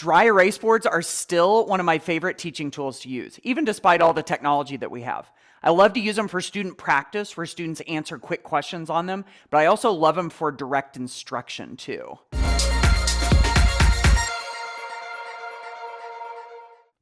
Dry erase boards are still one of my favorite teaching tools to use, even despite all the technology that we have. I love to use them for student practice, where students answer quick questions on them, but I also love them for direct instruction too.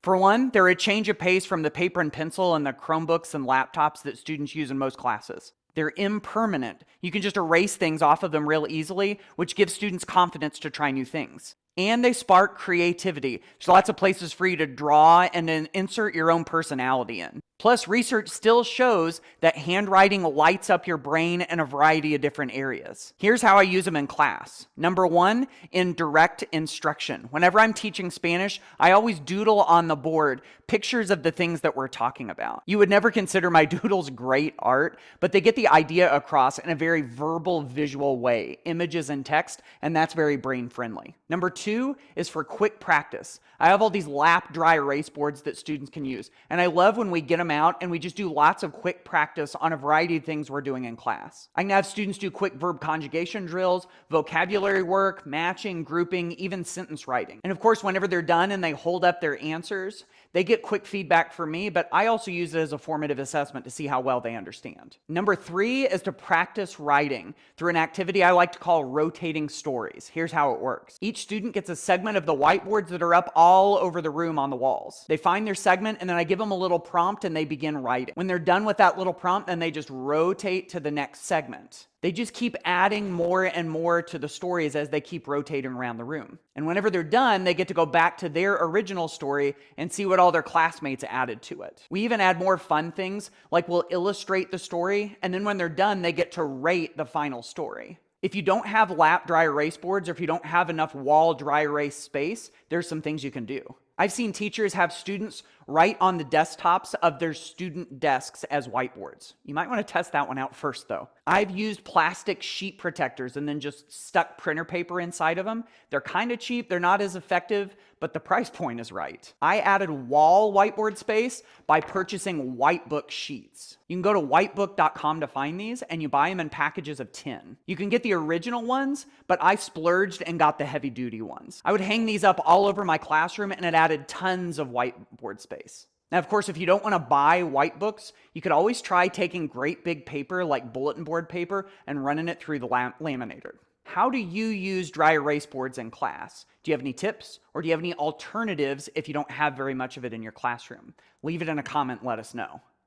For one, they're a change of pace from the paper and pencil and the Chromebooks and laptops that students use in most classes. They're impermanent. You can just erase things off of them real easily, which gives students confidence to try new things. And they spark creativity. There's lots of places for you to draw and then insert your own personality in. Plus, research still shows that handwriting lights up your brain in a variety of different areas. Here's how I use them in class. Number one, in direct instruction. Whenever I'm teaching Spanish, I always doodle on the board pictures of the things that we're talking about. You would never consider my doodles great art, but they get the idea across in a very verbal, visual way, images and text, and that's very brain friendly. Number two is for quick practice. I have all these lap dry erase boards that students can use, and I love when we get them out and we just do lots of quick practice on a variety of things we're doing in class. I can have students do quick verb conjugation drills, vocabulary work, matching, grouping, even sentence writing. And of course, whenever they're done and they hold up their answers, they get quick feedback from me, but I also use it as a formative assessment to see how well they understand. Number three is to practice writing through an activity I like to call rotating stories. Here's how it works. Each student gets a segment of the whiteboards that are up all over the room on the walls. They find their segment, and then I give them a little prompt and they begin writing. When they're done with that little prompt, then they just rotate to the next segment. They just keep adding more and more to the stories as they keep rotating around the room. And whenever they're done, they get to go back to their original story and see what all their classmates added to it. We even add more fun things, like we'll illustrate the story, and then when they're done, they get to rate the final story. If you don't have lap dry erase boards, or if you don't have enough wall dry erase space, there's some things you can do. I've seen teachers have students write on the desktops of their student desks as whiteboards. You might want to test that one out first though. I've used plastic sheet protectors and then just stuck printer paper inside of them. They're kind of cheap, they're not as effective, but the price point is right. I added wall whiteboard space by purchasing whitebook sheets. You can go to whitebook.com to find these, and you buy them in packages of 10. You can get the original ones, but I splurged and got the heavy duty ones. I would hang these up all over my classroom, and it added tons of whiteboard space. Now, of course, if you don't want to buy whitebooks, you could always try taking great big paper like bulletin board paper and running it through the laminator. How do you use dry erase boards in class? Do you have any tips, or do you have any alternatives if you don't have very much of it in your classroom? Leave it in a comment, let us know.